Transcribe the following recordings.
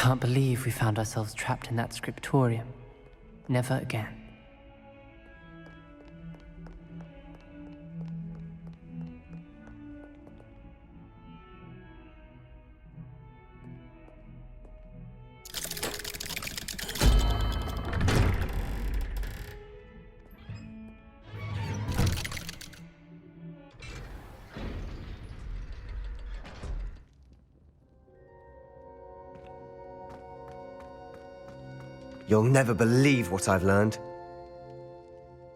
can't believe we found ourselves trapped in that scriptorium. Never again. You'll never believe what I've learned.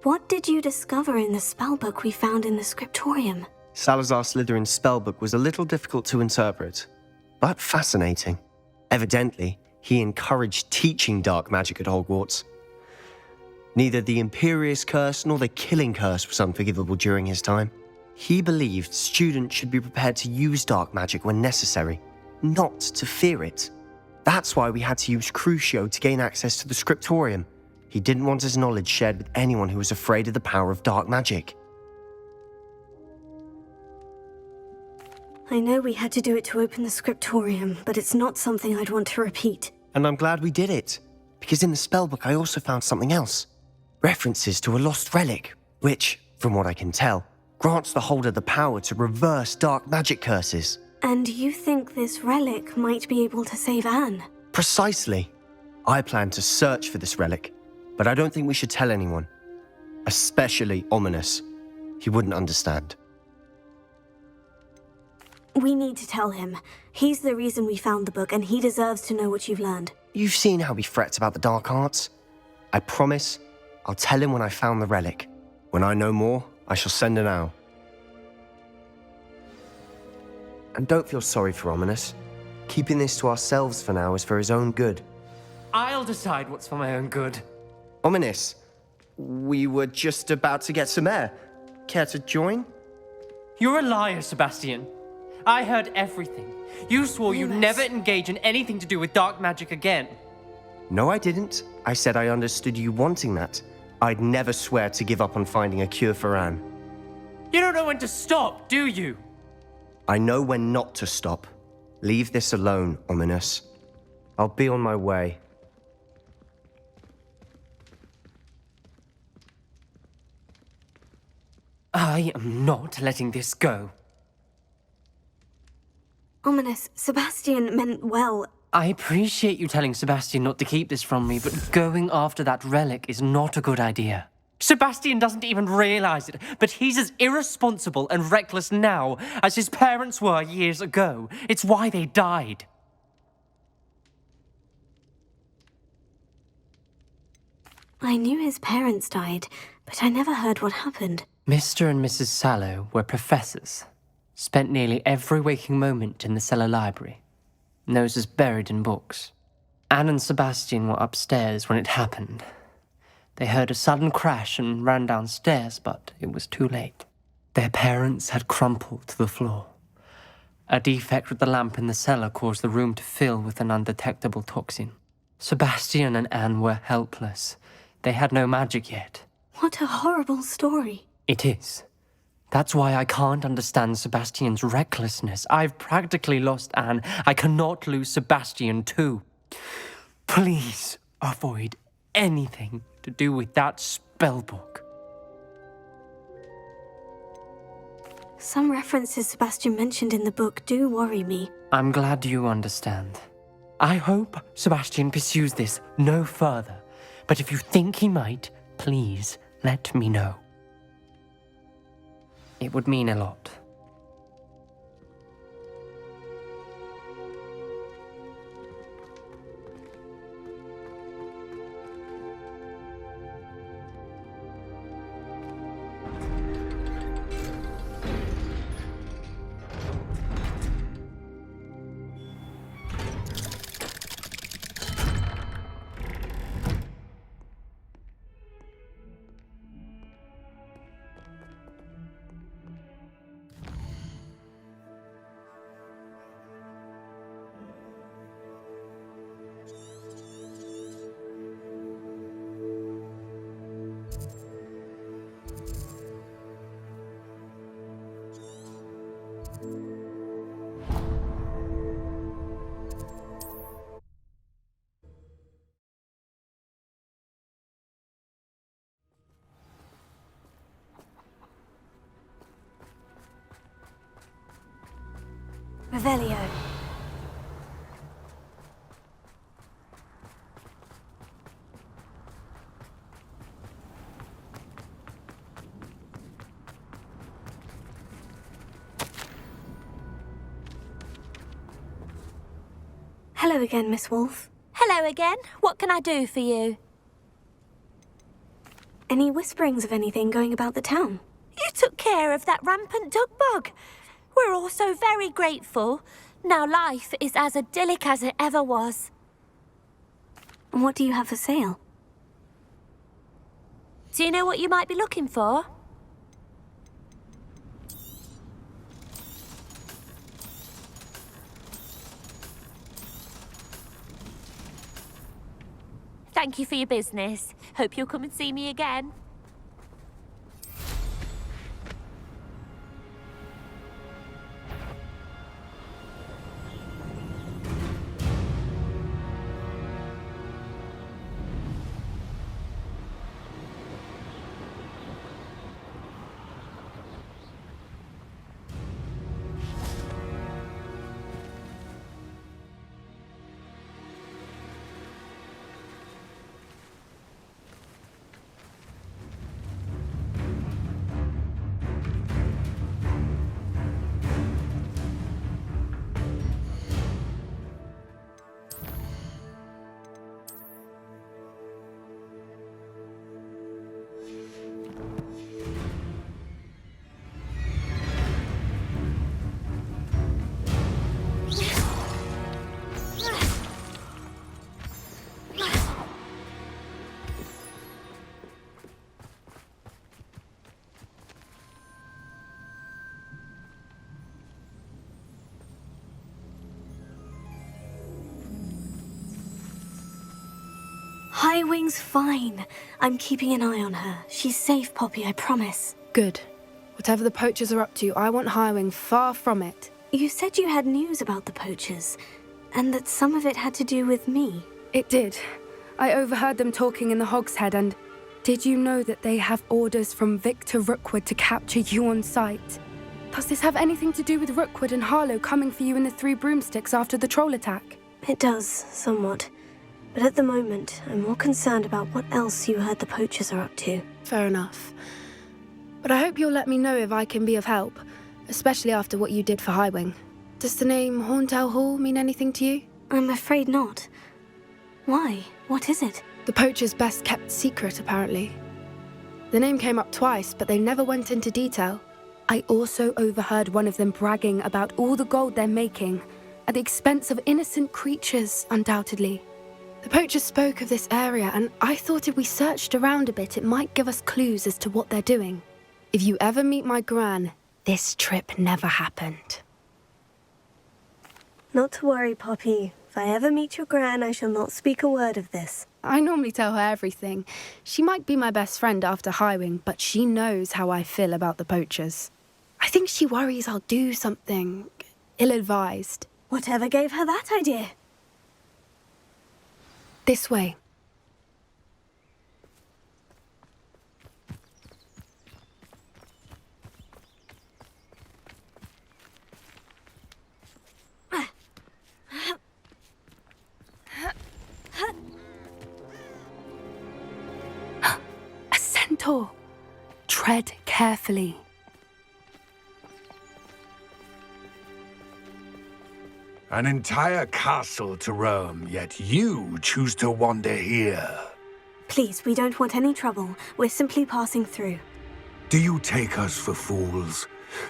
What did you discover in the spellbook we found in the scriptorium? Salazar Slytherin's spellbook was a little difficult to interpret, but fascinating. Evidently, he encouraged teaching dark magic at Hogwarts. Neither the Imperious Curse nor the Killing Curse was unforgivable during his time. He believed students should be prepared to use dark magic when necessary, not to fear it. That's why we had to use Crucio to gain access to the scriptorium. He didn't want his knowledge shared with anyone who was afraid of the power of dark magic. I know we had to do it to open the scriptorium, but it's not something I'd want to repeat. And I'm glad we did it, because in the spellbook I also found something else. References to a lost relic, which, from what I can tell, grants the holder the power to reverse dark magic curses. And you think this relic might be able to save Anne? Precisely. I plan to search for this relic, but I don't think we should tell anyone. Especially Ominous. He wouldn't understand. We need to tell him. He's the reason we found the book, and he deserves to know what you've learned. You've seen how he frets about the dark arts. I promise I'll tell him when I found the relic. When I know more, I shall send an owl. And don't feel sorry for Ominous. Keeping this to ourselves for now is for his own good. I'll decide what's for my own good. Ominous, we were just about to get some air. Care to join? You're a liar, Sebastian. I heard everything. You swore you'd never engage in anything to do with dark magic again. No, I didn't. I said I understood you wanting that. I'd never swear to give up on finding a cure for Anne. You don't know when to stop, do you? I know when not to stop. Leave this alone, Ominous. I'll be on my way. I am not letting this go. Ominous, Sebastian meant well. I appreciate you telling Sebastian not to keep this from me, but going after that relic is not a good idea. Sebastian doesn't even realize it, but he's as irresponsible and reckless now as his parents were years ago. It's why they died. I knew his parents died, but I never heard what happened. Mr. and Mrs. Sallow were professors. Spent nearly every waking moment in the cellar library. Noses buried in books. Anne and Sebastian were upstairs when it happened. They heard a sudden crash and ran downstairs, but it was too late. Their parents had crumpled to the floor. A defect with the lamp in the cellar caused the room to fill with an undetectable toxin. Sebastian and Anne were helpless. They had no magic yet. What a horrible story. It is. That's why I can't understand Sebastian's recklessness. I've practically lost Anne. I cannot lose Sebastian too. Please avoid anything to do with that spellbook. Some references Sebastian mentioned in the book do worry me. I'm glad you understand. I hope Sebastian pursues this no further. But if you think he might, please let me know. It would mean a lot. Revelio. Hello again, Miss Wolf. Hello again. What can I do for you? Any whisperings of anything going about the town? You took care of that rampant dog bug. We're all so very grateful. Now life is as idyllic as it ever was. And what do you have for sale? Do you know what you might be looking for? Thank you for your business. Hope you'll come and see me again. Highwing's fine. I'm keeping an eye on her. She's safe, Poppy, I promise. Good. Whatever the poachers are up to, I want Highwing far from it. You said you had news about the poachers, and that some of it had to do with me. It did. I overheard them talking in the Hogshead, and did you know that they have orders from Victor Rookwood to capture you on sight? Does this have anything to do with Rookwood and Harlow coming for you in the Three Broomsticks after the troll attack? It does, somewhat. But at the moment, I'm more concerned about what else you heard the poachers are up to. Fair enough. But I hope you'll let me know if I can be of help, especially after what you did for Highwing. Does the name Horntail Hall mean anything to you? I'm afraid not. Why? What is it? The poachers' best kept secret, apparently. The name came up twice, but they never went into detail. I also overheard one of them bragging about all the gold they're making, at the expense of innocent creatures, undoubtedly. The poachers spoke of this area, and I thought if we searched around a bit, it might give us clues as to what they're doing. If you ever meet my gran, this trip never happened. Not to worry, Poppy. If I ever meet your gran, I shall not speak a word of this. I normally tell her everything. She might be my best friend after Highwing, but she knows how I feel about the poachers. I think she worries I'll do something ill-advised. Whatever gave her that idea? This way. A centaur. Tread carefully. An entire castle to roam, yet you choose to wander here. Please, we don't want any trouble. We're simply passing through. Do you take us for fools?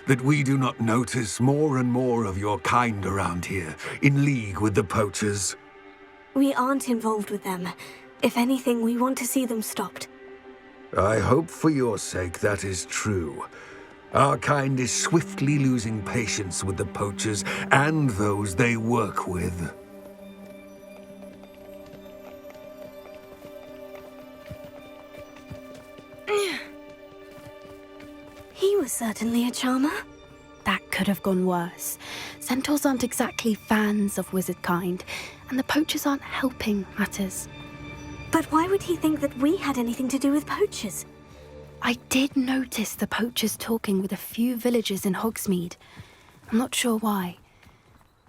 That we do not notice more and more of your kind around here, in league with the poachers? We aren't involved with them. If anything, we want to see them stopped. I hope for your sake that is true. Our kind is swiftly losing patience with the poachers and those they work with. He was certainly a charmer. That could have gone worse. Centaurs aren't exactly fans of wizard kind, and the poachers aren't helping matters. But why would he think that we had anything to do with poachers? I did notice the poachers talking with a few villagers in Hogsmeade. I'm not sure why.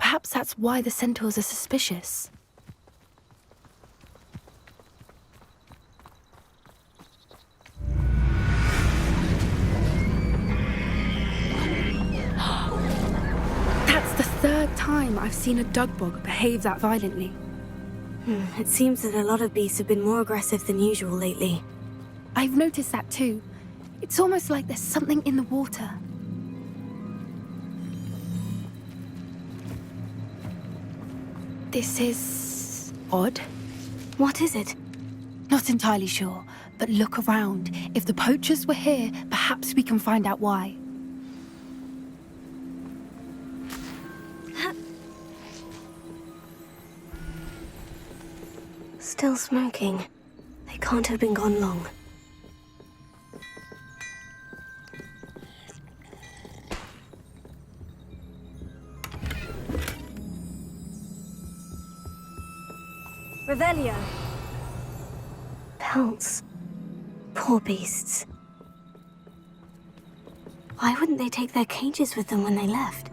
Perhaps that's why the centaurs are suspicious. That's the third time I've seen a dugbog behave that violently. It seems that a lot of beasts have been more aggressive than usual lately. I've noticed that too. It's almost like there's something in the water. This is odd. What is it? Not entirely sure, but look around. If the poachers were here, perhaps we can find out why. Still smoking. They can't have been gone long. Revelio. Pelts. Poor beasts. Why wouldn't they take their cages with them when they left?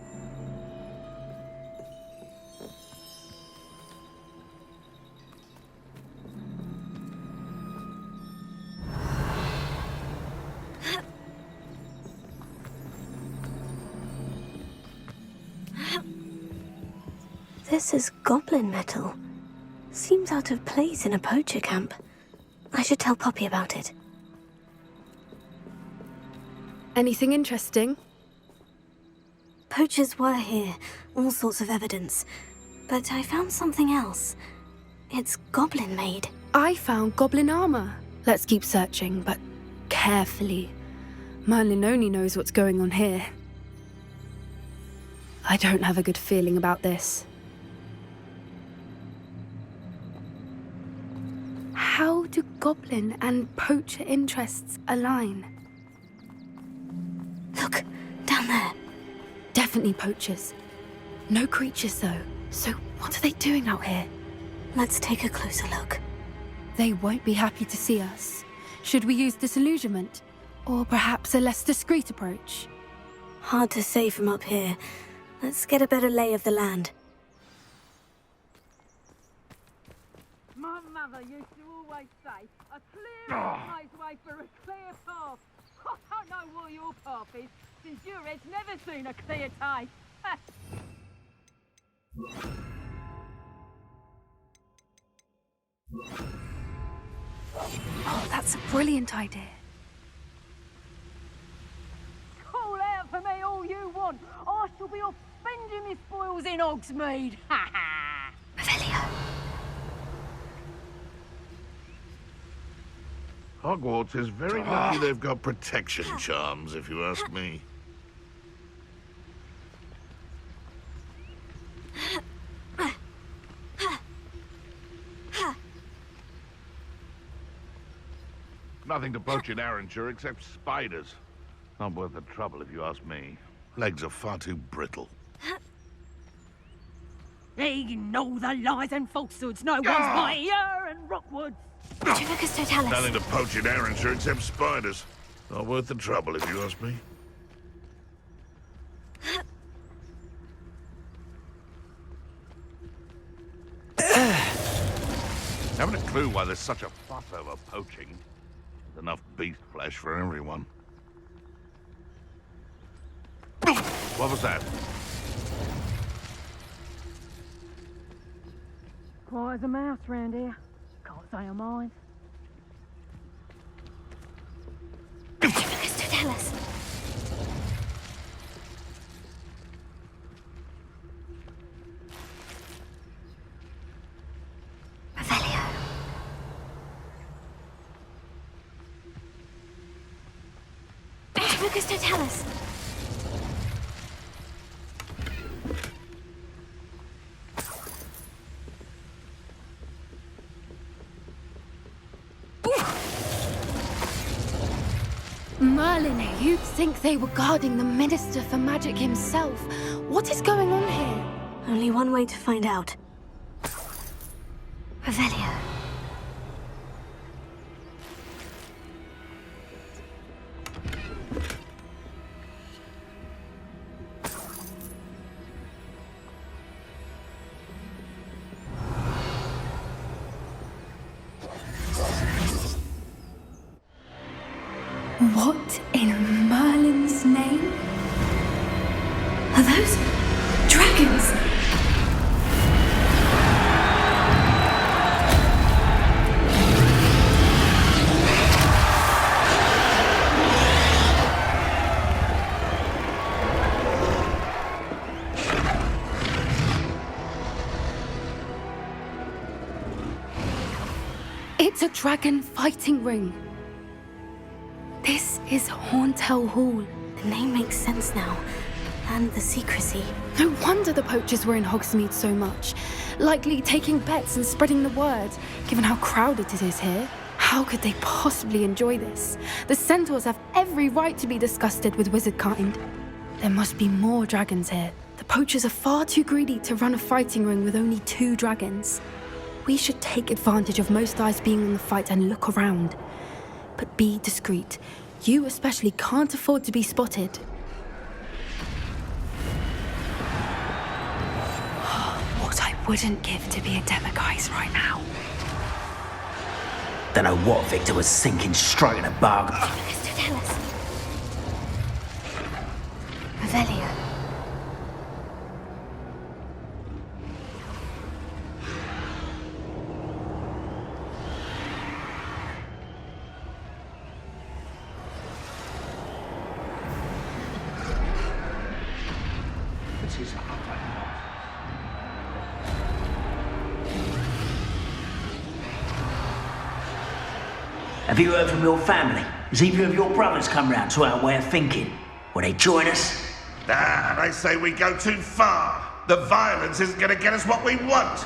This is goblin metal. Seems out of place in a poacher camp. I should tell Poppy about it. Anything interesting? Poachers were here, all sorts of evidence. But I found something else. It's goblin-made. I found goblin armor. Let's keep searching, but carefully. Merlin only knows what's going on here. I don't have a good feeling about this. How do goblin and poacher interests align? Look, down there. Definitely poachers. No creatures, though. So what are they doing out here? Let's take a closer look. They won't be happy to see us. Should we use disillusionment? Or perhaps a less discreet approach? Hard to say from up here. Let's get a better lay of the land. My mother used to always say, a clear road makes way for a clear path. I don't know what your path is, since your head's never seen a clear day. Oh, that's a brilliant idea. Call out for me all you want. I shall be off spending my spoils in Hogsmeade. Ha ha! Revelio. Hogwarts is very lucky they've got protection charms, if you ask me. Nothing to poach in Arranshire except spiders. Not worth the trouble, if you ask me. Legs are far too brittle. Ignore the lies and falsehoods. No one's by here and Rockwood. Trivicus Totalis. Nothing to poach in Arranshire except spiders. Not worth the trouble, if you ask me. Haven't a clue why there's such a fuss over poaching. There's enough beast flesh for everyone. What was that? Quiet as a mouse round here. Can't say I'm mine. Trivicus Totalis. Revelio. Trivicus Totalis. Merlin, you'd think they were guarding the Minister for Magic himself. What is going on here? Only one way to find out. Revelio. What in Merlin's name? Are those dragons? It's a dragon fighting ring. This is Horntail Hall. The name makes sense now. And the secrecy. No wonder the poachers were in Hogsmeade so much. Likely taking bets and spreading the word, given how crowded it is here. How could they possibly enjoy this? The centaurs have every right to be disgusted with wizard kind. There must be more dragons here. The poachers are far too greedy to run a fighting ring with only 2 dragons. We should take advantage of most eyes being on the fight and look around. But be discreet. You especially can't afford to be spotted. What I wouldn't give to be a Demiguise right now. Don't know what Victor was thinking, striking a bug. Mr. Tellus. Revelio. Have you heard from your family? Has either of your brothers come round to our way of thinking? Will they join us? Nah, they say we go too far. The violence isn't going to get us what we want.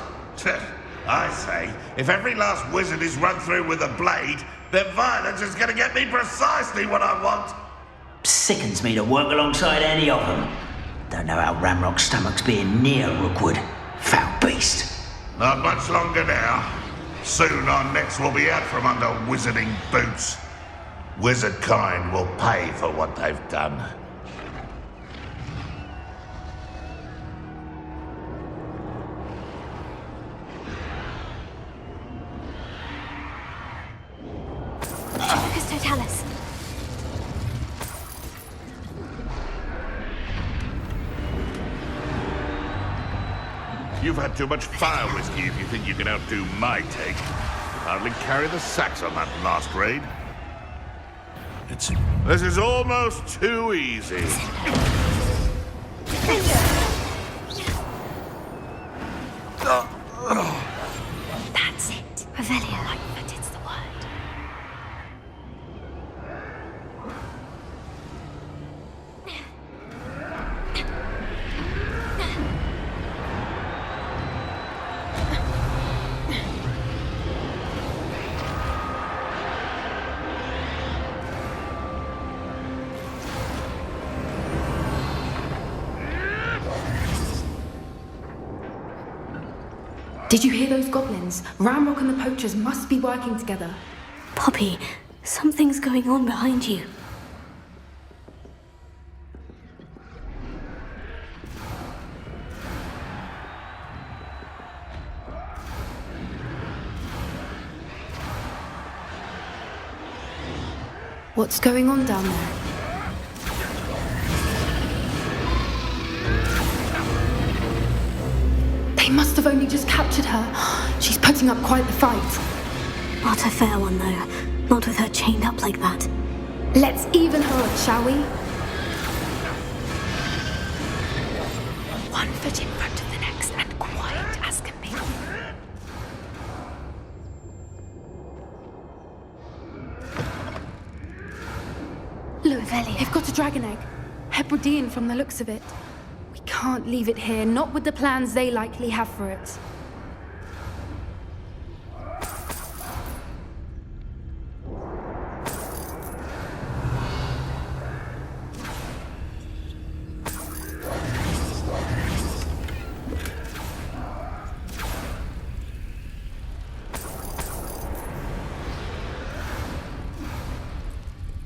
I say, if every last wizard is run through with a blade, then violence is going to get me precisely what I want. Sickens me to work alongside any of them. Don't know how Ramrock's stomach's being near Rookwood. Foul beast. Not much longer now. Soon our necks will be out from under wizarding boots. Wizard kind will pay for what they've done. Mr. Tellus. You've had too much fire whiskey if you think you can outdo my take. You hardly carry the sacks on that last raid. This is almost too easy. That's it. Revelio. Like that, it's the word. Did you hear those goblins? Ramrock and the poachers must be working together. Poppy, something's going on behind you. What's going on down there? They must have only just captured her. She's putting up quite the fight. Not a fair one, though. Not with her chained up like that. Let's even her up, shall we? One foot in front of the next and quiet as can be. Look, they've got a dragon egg. Hebridean from the looks of it. We can't leave it here, not with the plans they likely have for it.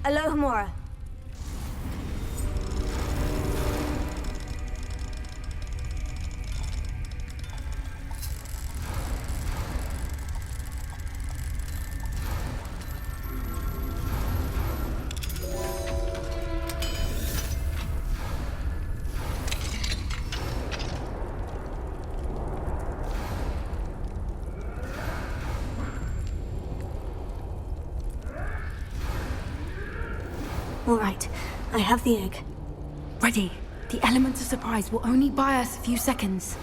Alohomora. All right, I have the egg. Ready. The element of surprise will only buy us a few seconds.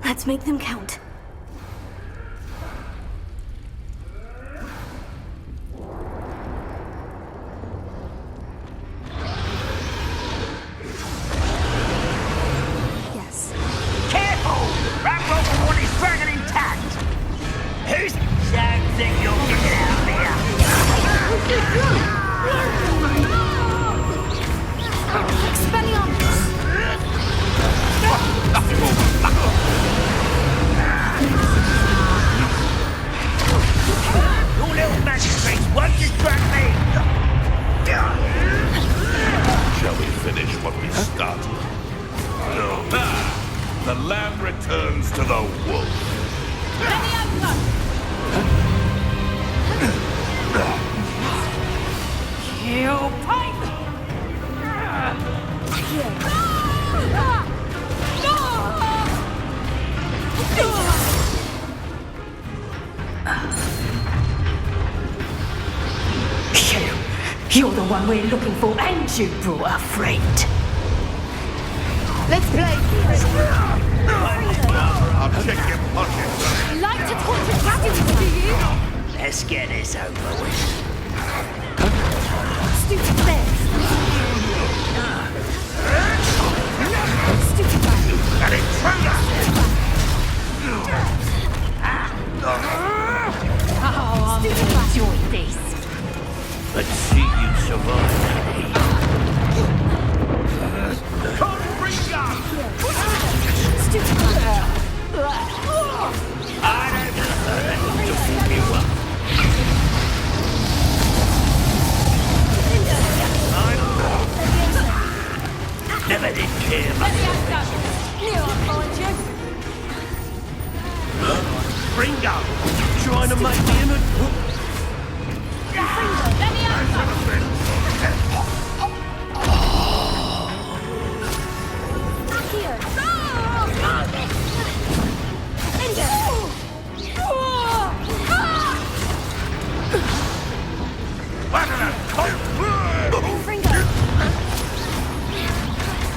Let's make them count. Yes. Careful! Ramrock will want his dragon intact! Who's... Don't think you'll get it out there! Expelliarmus! Your little magic tricks won't distract me! Shall we finish what we started? No. The lamb returns to the wolf. Kill pipe! You're the one we're looking for, and you brought a friend. Let's play! I'll check your pockets. Like to torture dragons, do you? Let's get this over with. Stupid bears! Stupid bears! An intruder! Oh, I'm gonna enjoy this. Let's see you survive. Stupid bears! I don't know to fool you up. Never did care much. Ringo, trying to make me an...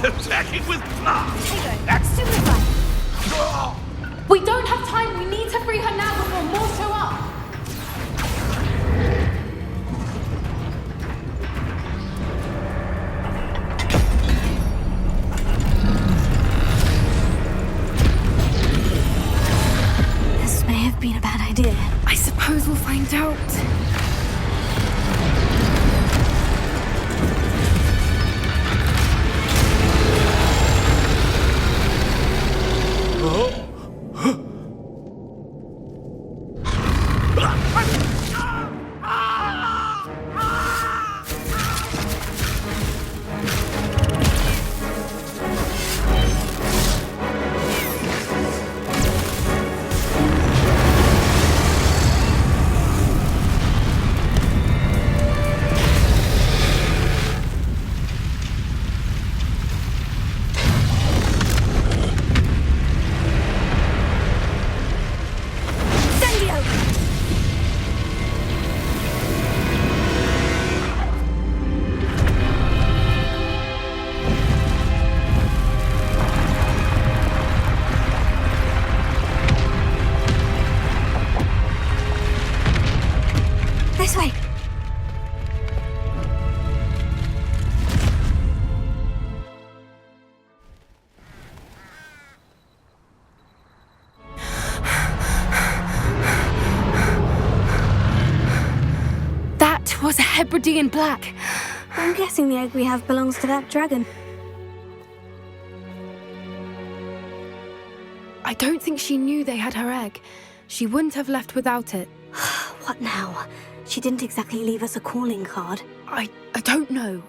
Attacking with blast! We don't have time. We need to free her now before more show up. This may have been a bad idea. I suppose we'll find out. This way. That was a Hebridean black. I'm guessing the egg we have belongs to that dragon. I don't think she knew they had her egg. She wouldn't have left without it. What now? She didn't exactly leave us a calling card. I don't know.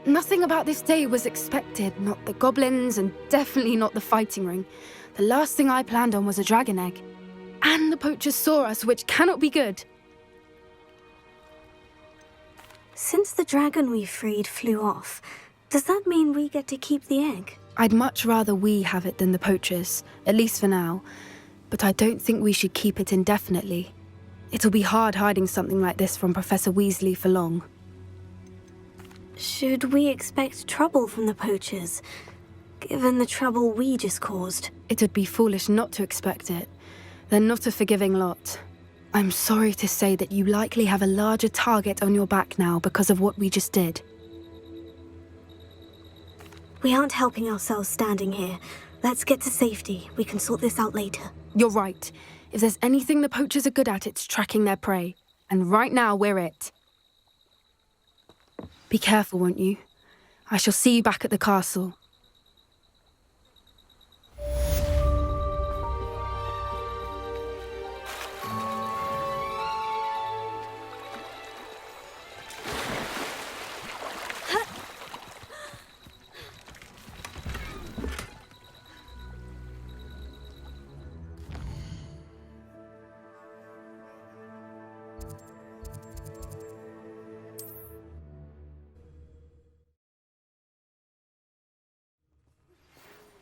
Nothing about this day was expected. Not the goblins, and definitely not the fighting ring. The last thing I planned on was a dragon egg. And the poachers saw us, which cannot be good. Since the dragon we freed flew off, does that mean we get to keep the egg? I'd much rather we have it than the poachers, at least for now. But I don't think we should keep it indefinitely. It'll be hard hiding something like this from Professor Weasley for long. Should we expect trouble from the poachers, given the trouble we just caused? It would be foolish not to expect it. They're not a forgiving lot. I'm sorry to say that you likely have a larger target on your back now because of what we just did. We aren't helping ourselves standing here. Let's get to safety. We can sort this out later. You're right. If there's anything the poachers are good at, it's tracking their prey. And right now, we're it. Be careful, won't you? I shall see you back at the castle.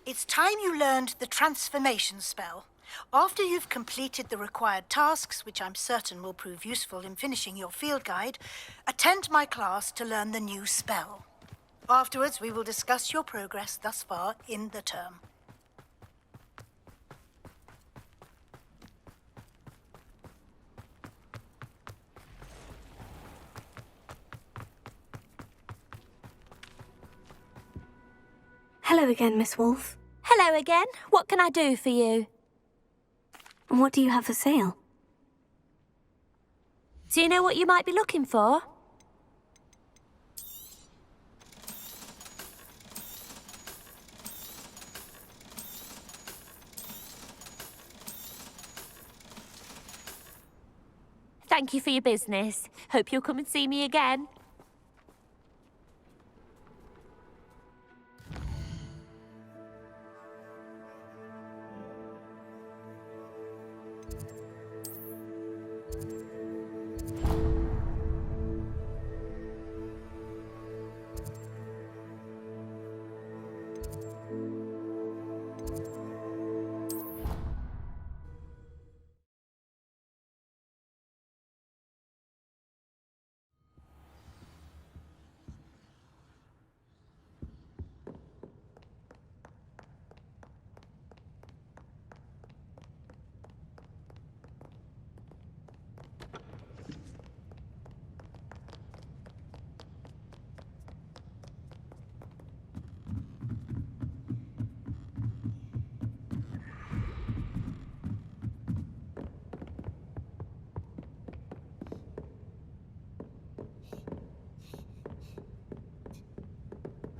It's time you learned the transformation spell. After you've completed the required tasks, which I'm certain will prove useful in finishing your field guide, attend my class to learn the new spell. Afterwards, we will discuss your progress thus far in the term. Hello again, Miss Wolf. Hello again. What can I do for you? What do you have for sale? Do you know what you might be looking for? Thank you for your business. Hope you'll come and see me again.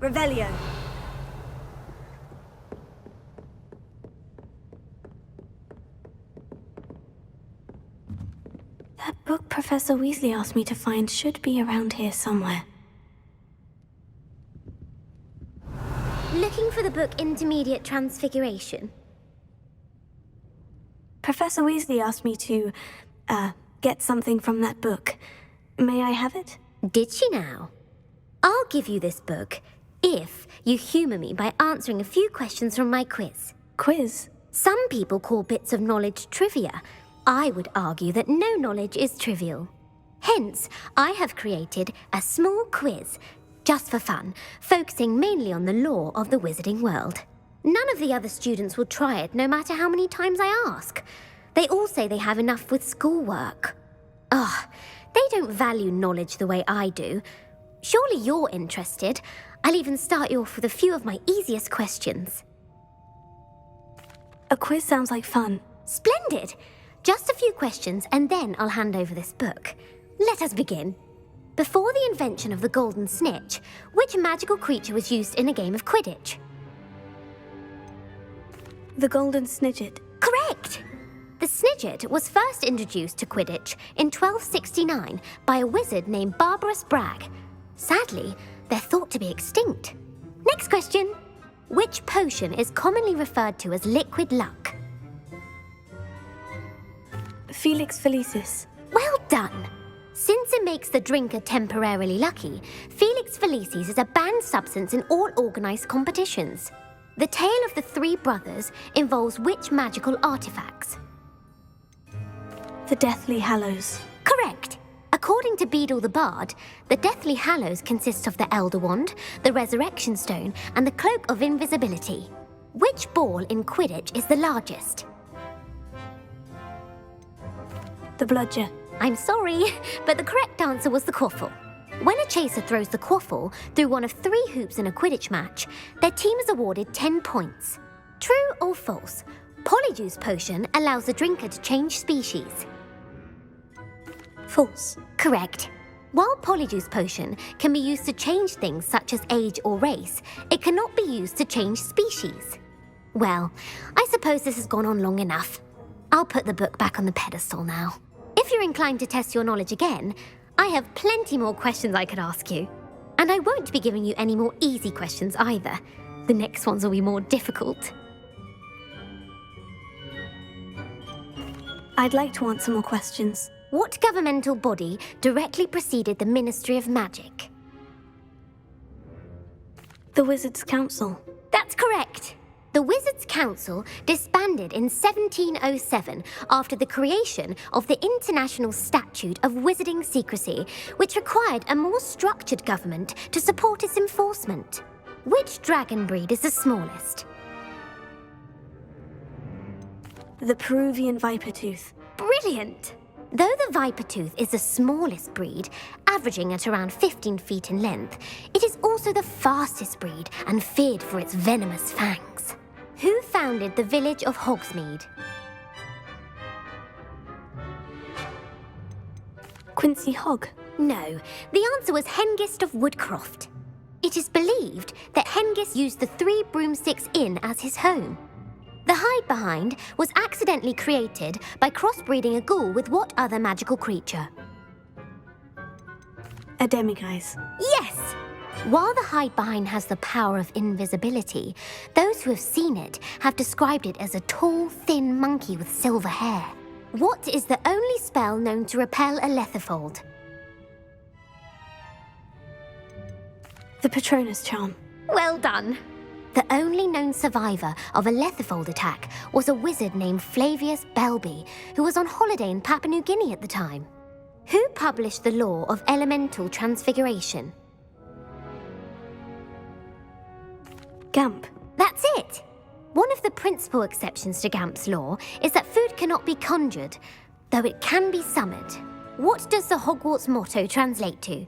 Revelio. That book Professor Weasley asked me to find should be around here somewhere. Looking for the book Intermediate Transfiguration? Professor Weasley asked me to, get something from that book. May I have it? Did she now? I'll give you this book if you humour me by answering a few questions from my quiz. Quiz? Some people call bits of knowledge trivia. I would argue that no knowledge is trivial. Hence, I have created a small quiz, just for fun, focusing mainly on the lore of the wizarding world. None of the other students will try it, no matter how many times I ask. They all say they have enough with schoolwork. Ugh, they don't value knowledge the way I do. Surely you're interested. I'll even start you off with a few of my easiest questions. A quiz sounds like fun. Splendid! Just a few questions and then I'll hand over this book. Let us begin. Before the invention of the golden snitch, which magical creature was used in a game of Quidditch? The golden snidget. Correct! The snidget was first introduced to Quidditch in 1269 by a wizard named Barbarous Bragg. Sadly, they're thought to be extinct. Next question. Which potion is commonly referred to as liquid luck? Felix Felicis. Well done. Since it makes the drinker temporarily lucky, Felix Felicis is a banned substance in all organised competitions. The tale of the three brothers involves which magical artifacts? The Deathly Hallows. Correct. A According to Beadle the Bard, the Deathly Hallows consist of the Elder Wand, the Resurrection Stone, and the Cloak of Invisibility. Which ball in Quidditch is the largest? The bludger. I'm sorry, but the correct answer was the quaffle. When a chaser throws the quaffle through one of 3 hoops in a Quidditch match, their team is awarded 10 points. True or false? Polyjuice Potion allows the drinker to change species. False. Correct. While Polyjuice Potion can be used to change things such as age or race, it cannot be used to change species. Well, I suppose this has gone on long enough. I'll put the book back on the pedestal now. If you're inclined to test your knowledge again, I have plenty more questions I could ask you. And I won't be giving you any more easy questions either. The next ones will be more difficult. I'd like to answer more questions. What governmental body directly preceded the Ministry of Magic? The Wizards' Council. That's correct. The Wizards' Council disbanded in 1707 after the creation of the International Statute of Wizarding Secrecy, which required a more structured government to support its enforcement. Which dragon breed is the smallest? The Peruvian Vipertooth. Brilliant! Though the Vipertooth is the smallest breed, averaging at around 15 feet in length, it is also the fastest breed and feared for its venomous fangs. Who founded the village of Hogsmeade? Quincy Hogg. No, the answer was Hengist of Woodcroft. It is believed that Hengist used the 3 Broomsticks Inn as his home. The hide-behind was accidentally created by crossbreeding a ghoul with what other magical creature? A demiguise. Yes! While the hide-behind has the power of invisibility, those who have seen it have described it as a tall, thin monkey with silver hair. What is the only spell known to repel a Lethifold? The Patronus Charm. Well done! The only known survivor of a Lethifold attack was a wizard named Flavius Belby, who was on holiday in Papua New Guinea at the time. Who published the law of elemental transfiguration? Gamp. That's it! One of the principal exceptions to Gamp's law is that food cannot be conjured, though it can be summoned. What does the Hogwarts motto translate to?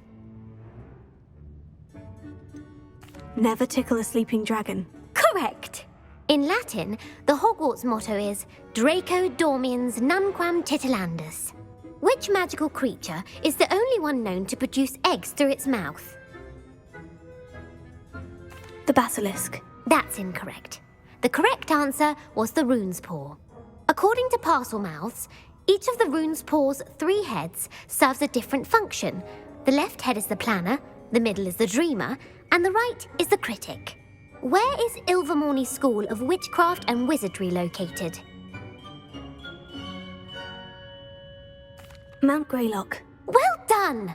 Never tickle a sleeping dragon. Correct! In Latin, the Hogwarts motto is Draco Dormiens Nunquam Titilandus. Which magical creature is the only one known to produce eggs through its mouth? The Basilisk. That's incorrect. The correct answer was the Rune's Paw. According to Parselmouths, each of the Rune's Paw's 3 heads serves a different function. The left head is the planner, the middle is the dreamer, and the right is the critic. Where is Ilvermorny School of Witchcraft and Wizardry located? Mount Greylock. Well done!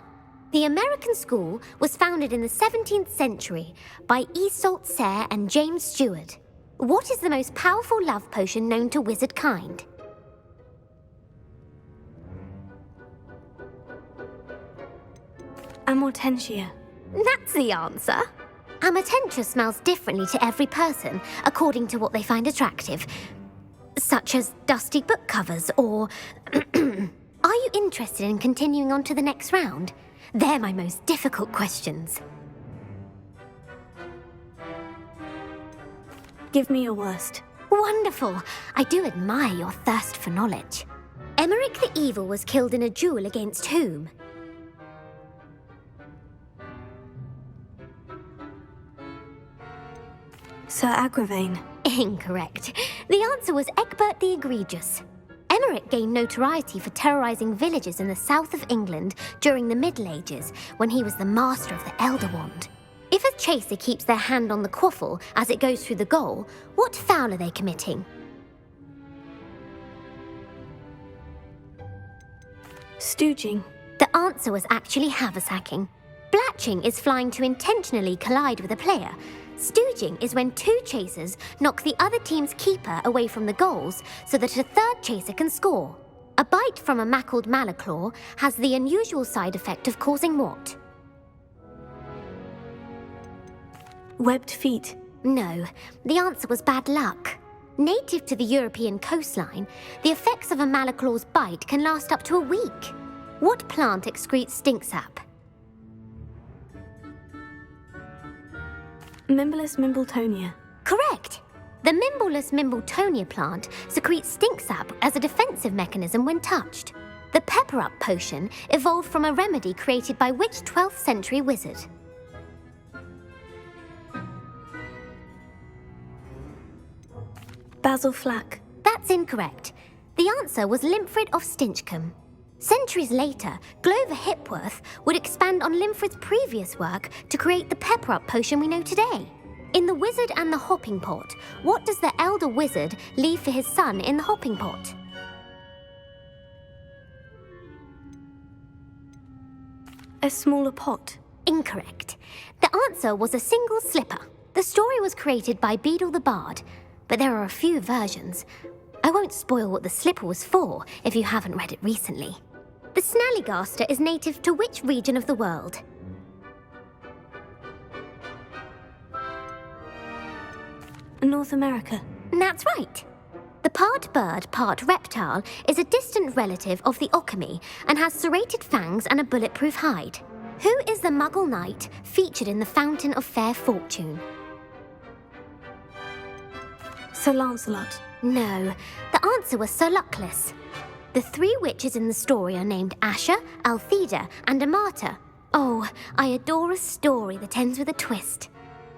The American school was founded in the 17th century by Iseult Sayre and James Stewart. What is the most powerful love potion known to wizard kind? Amortentia. That's the answer. Amortentia smells differently to every person, according to what they find attractive, such as dusty book covers or... Are you interested in continuing on to the next round? They're my most difficult questions. Give me your worst. Wonderful. I do admire your thirst for knowledge. Emeric the Evil was killed in a duel against whom? Sir Agravain. Incorrect. The answer was Egbert the Egregious. Emeric gained notoriety for terrorising villages in the south of England during the Middle Ages, when he was the master of the Elder Wand. If a chaser keeps their hand on the quaffle as it goes through the goal, what foul are they committing? Stooging. The answer was actually haversacking. Blatching is flying to intentionally collide with a player. Stooging is when 2 chasers knock the other team's keeper away from the goals so that a 3rd chaser can score. A bite from a mackled malaclaw has the unusual side effect of causing what? Webbed feet. No, the answer was bad luck. Native to the European coastline, the effects of a malaclaw's bite can last up to a week. What plant excretes stink sap? Mimblus mimbletonia. Correct! The Mimblus mimbletonia plant secretes stink sap as a defensive mechanism when touched. The pepper-up potion evolved from a remedy created by which 12th century wizard? Basil flack. That's incorrect. The answer was Limfrid of Stinchcombe. Centuries later, Glover Hipworth would expand on Limfrid's previous work to create the pepper-up potion we know today. In The Wizard and the Hopping Pot, what does the elder wizard leave for his son in the hopping pot? A smaller pot. Incorrect. The answer was a single slipper. The story was created by Beadle the Bard, but there are a few versions. I won't spoil what the slipper was for if you haven't read it recently. The Snallygaster is native to which region of the world? North America. That's right. The part bird, part reptile is a distant relative of the Occamy and has serrated fangs and a bulletproof hide. Who is the Muggle knight featured in the Fountain of Fair Fortune? Sir Lancelot. No, the answer was Sir Luckless. The three witches in the story are named Asher, Altheda, and Amata. Oh, I adore a story that ends with a twist.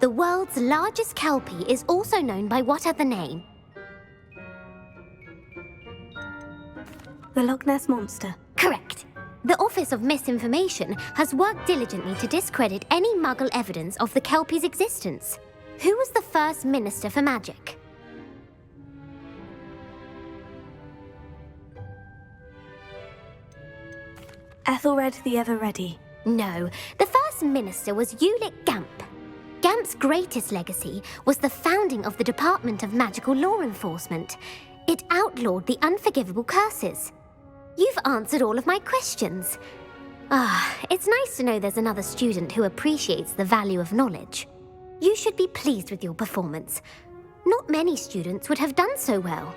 The world's largest kelpie is also known by what other name? The Loch Ness Monster. Correct. The Office of Misinformation has worked diligently to discredit any Muggle evidence of the kelpie's existence. Who was the first Minister for Magic? Ethelred the Ever-Ready. No, the first minister was Ulick Gamp. Gamp's greatest legacy was the founding of the Department of Magical Law Enforcement. It outlawed the unforgivable curses. You've answered all of my questions. It's nice to know there's another student who appreciates the value of knowledge. You should be pleased with your performance. Not many students would have done so well.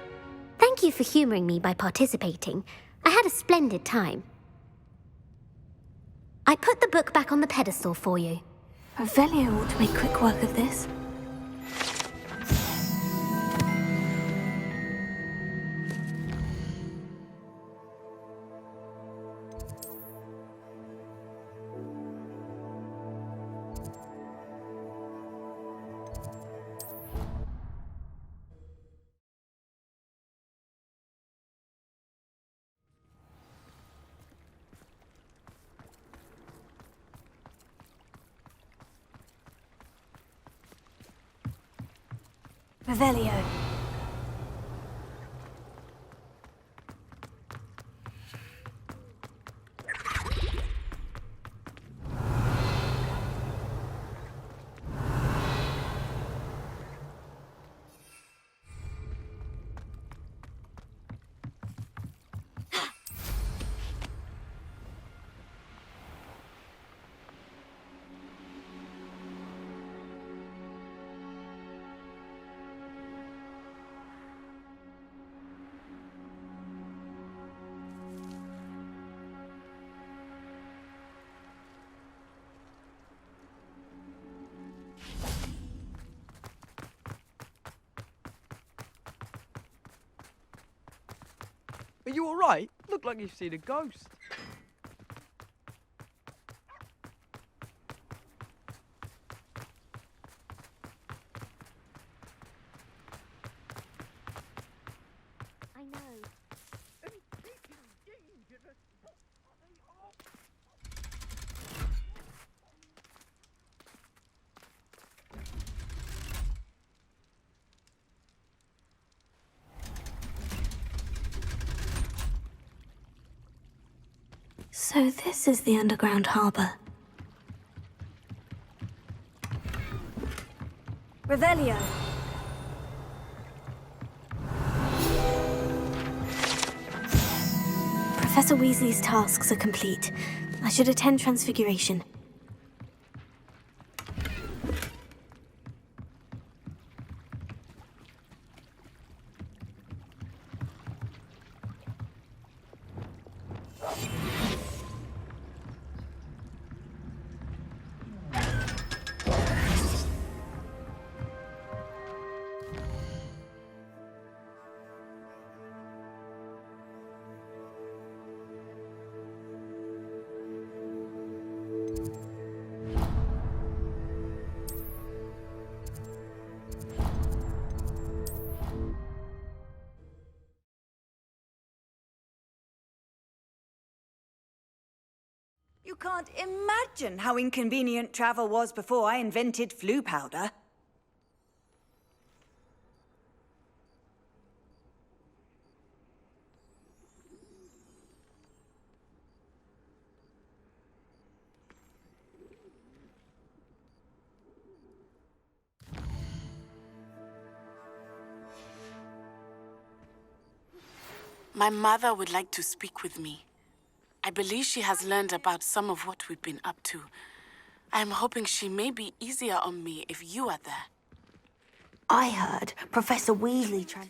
Thank you for humouring me by participating. I had a splendid time. I put the book back on the pedestal for you. Revelio ought to make quick work of this. Revelio. Are you alright? Look like you've seen a ghost. I know. So this is the underground harbour. Revelio. Professor Weasley's tasks are complete. I should attend Transfiguration. You can't imagine how inconvenient travel was before I invented flu powder. My mother would like to speak with me. I believe she has learned about some of what we've been up to. I'm hoping she may be easier on me if you are there. I heard Professor Weasley tried...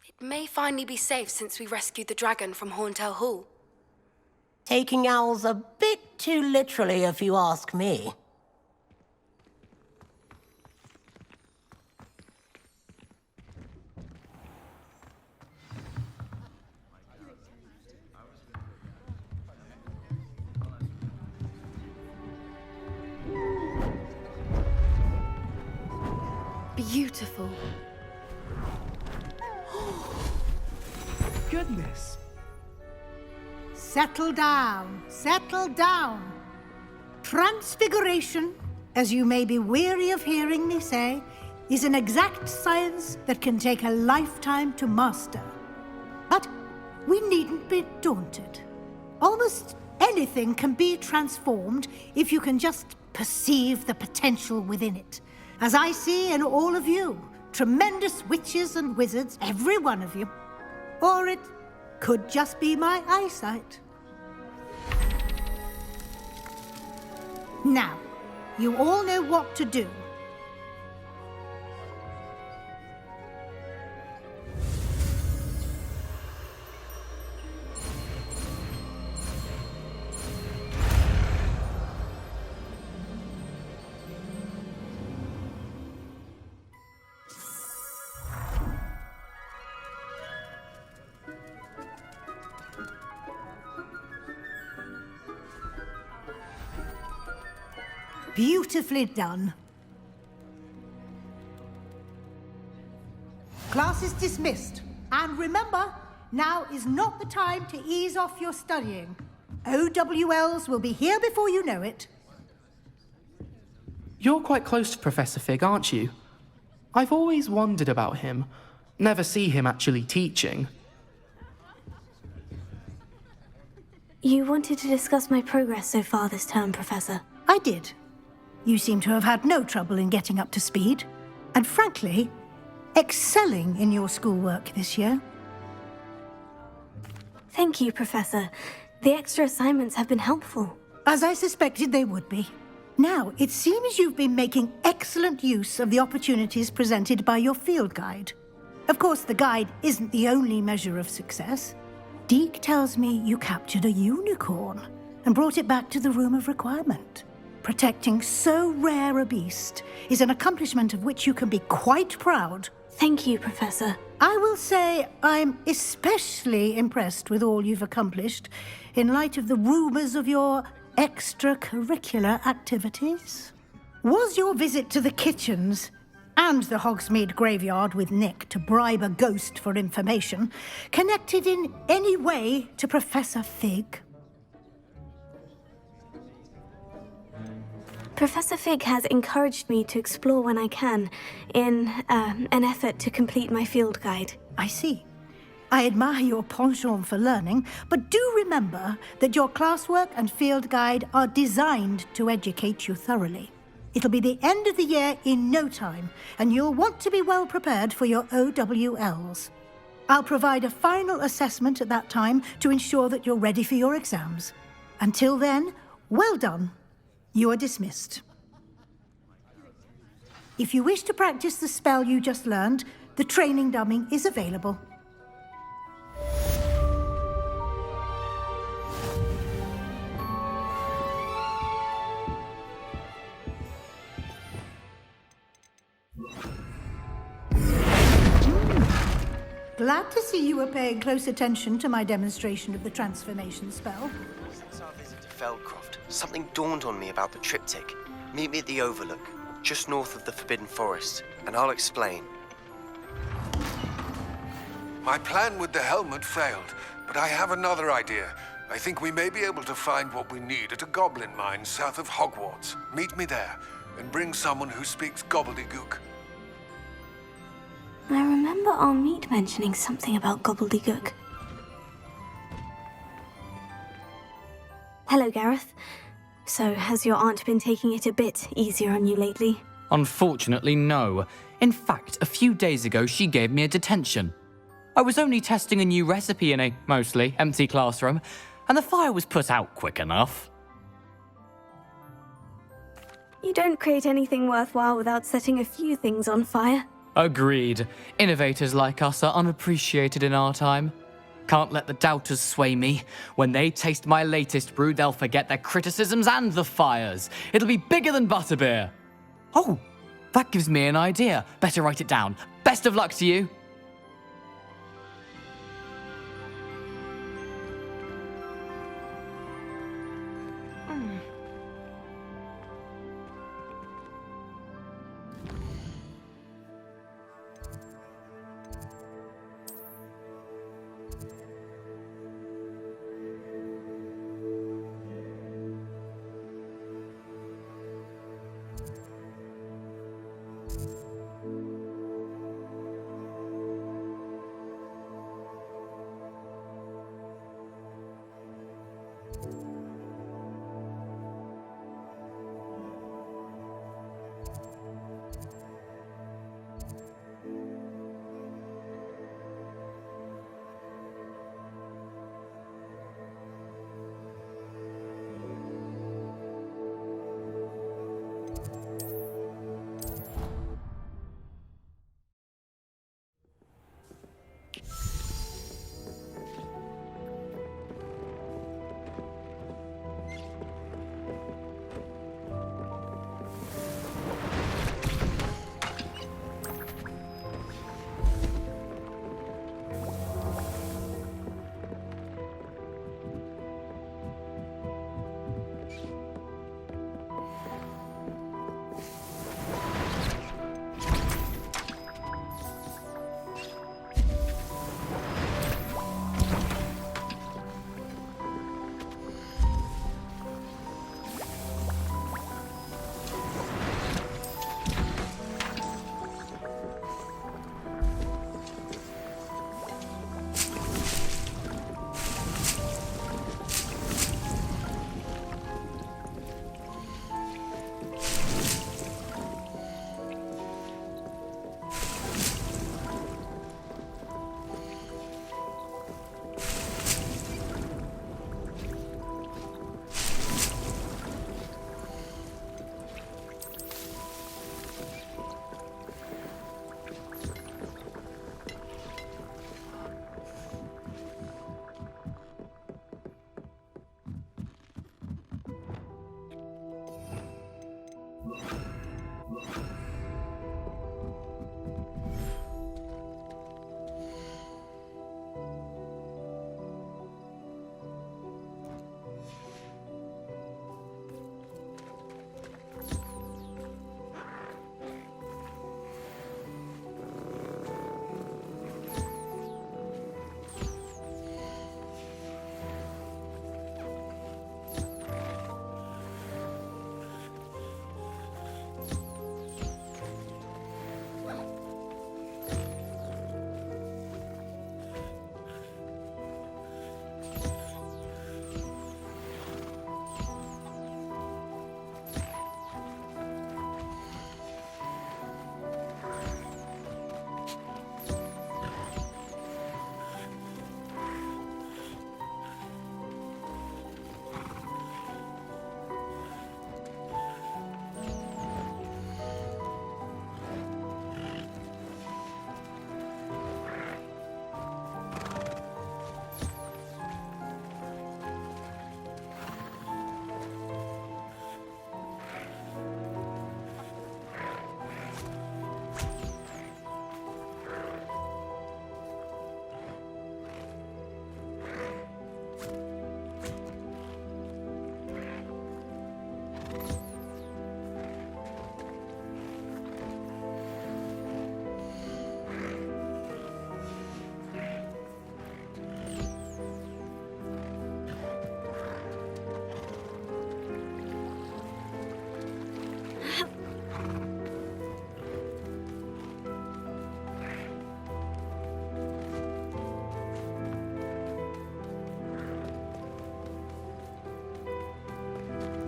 It may finally be safe since we rescued the dragon from Horntail Hall. Taking owls a bit too literally, if you ask me. Beautiful. Goodness. Settle down, settle down. Transfiguration, as you may be weary of hearing me say, is an exact science that can take a lifetime to master. But we needn't be daunted. Almost anything can be transformed if you can just perceive the potential within it. As I see in all of you, tremendous witches and wizards, every one of you. Or it could just be my eyesight. Now, you all know what to do. Beautifully done. Class is dismissed. And remember, now is not the time to ease off your studying. OWLs will be here before you know it. You're quite close to Professor Fig, aren't you? I've always wondered about him. Never see him actually teaching. You wanted to discuss my progress so far this term, Professor. I did. You seem to have had no trouble in getting up to speed. And frankly, excelling in your schoolwork this year. Thank you, Professor. The extra assignments have been helpful. As I suspected they would be. Now, it seems you've been making excellent use of the opportunities presented by your field guide. Of course, the guide isn't the only measure of success. Deke tells me you captured a unicorn and brought it back to the Room of Requirement. Protecting so rare a beast is an accomplishment of which you can be quite proud. Thank you, Professor. I will say I'm especially impressed with all you've accomplished in light of the rumors of your extracurricular activities. Was your visit to the kitchens and the Hogsmeade graveyard with Nick to bribe a ghost for information connected in any way to Professor Fig? Professor Fig has encouraged me to explore when I can, in an effort to complete my field guide. I see. I admire your penchant for learning, but do remember that your classwork and field guide are designed to educate you thoroughly. It'll be the end of the year in no time, and you'll want to be well prepared for your OWLs. I'll provide a final assessment at that time to ensure that you're ready for your exams. Until then, well done. You are dismissed. If you wish to practice the spell you just learned, the training dummy is available. Glad to see you were paying close attention to my demonstration of the transformation spell. Since our visit to Feldcroft, something dawned on me about the triptych. Meet me at the Overlook, just north of the Forbidden Forest, and I'll explain. My plan with the helmet failed, but I have another idea. I think we may be able to find what we need at a goblin mine south of Hogwarts. Meet me there, and bring someone who speaks gobbledygook. I remember our meet mentioning something about gobbledygook. Hello, Gareth. So, has your aunt been taking it a bit easier on you lately? Unfortunately, no. In fact, a few days ago, she gave me a detention. I was only testing a new recipe in a mostly empty classroom, and the fire was put out quick enough. You don't create anything worthwhile without setting a few things on fire. Agreed. Innovators like us are unappreciated in our time. Can't let the doubters sway me. When they taste my latest brew, they'll forget their criticisms and the fires. It'll be bigger than butterbeer. Oh, that gives me an idea. Better write it down. Best of luck to you.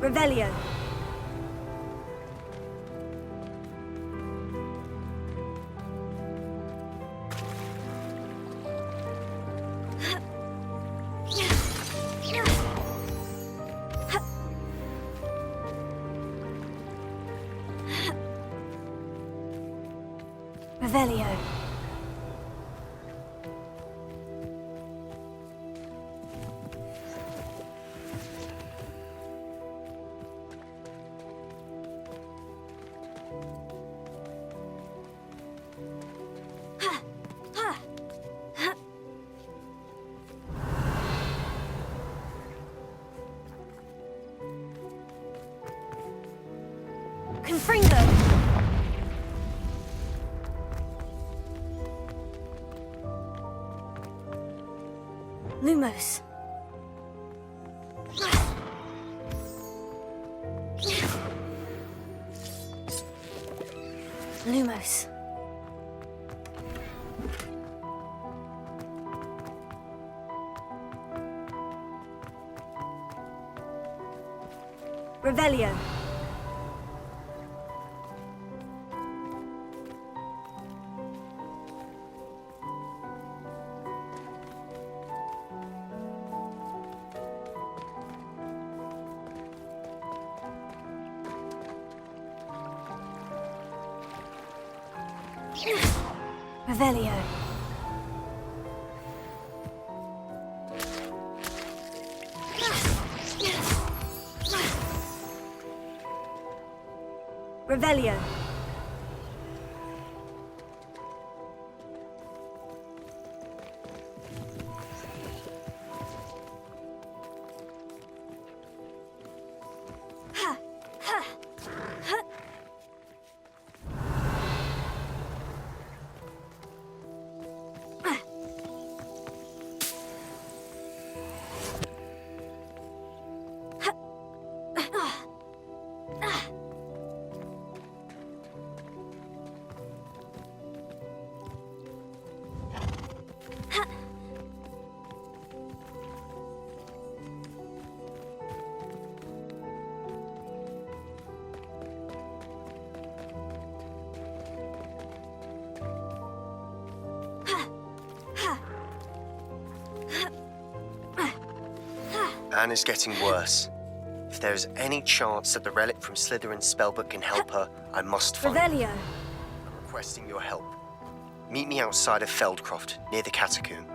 Revelio. Revelio. Confringo. Lumos. Lumos. Revelio. Revelio. Revelio. Anne is getting worse. If there is any chance that the relic from Slytherin's spellbook can help her, I must find it. Revelio. I'm requesting your help. Meet me outside of Feldcroft, near the catacomb.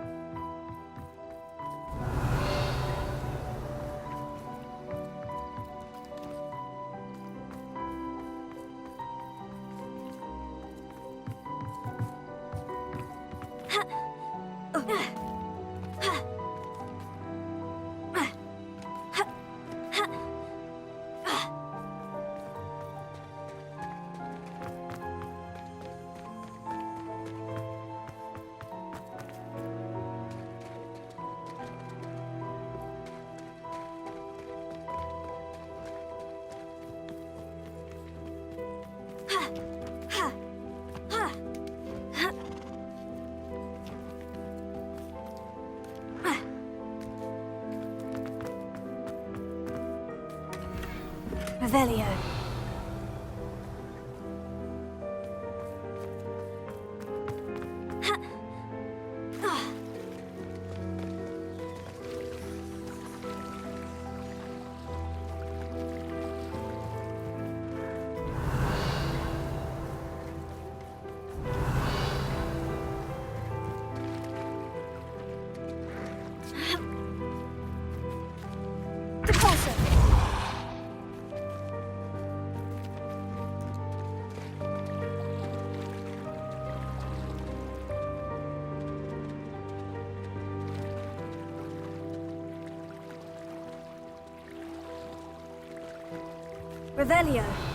Revelio. Revelio.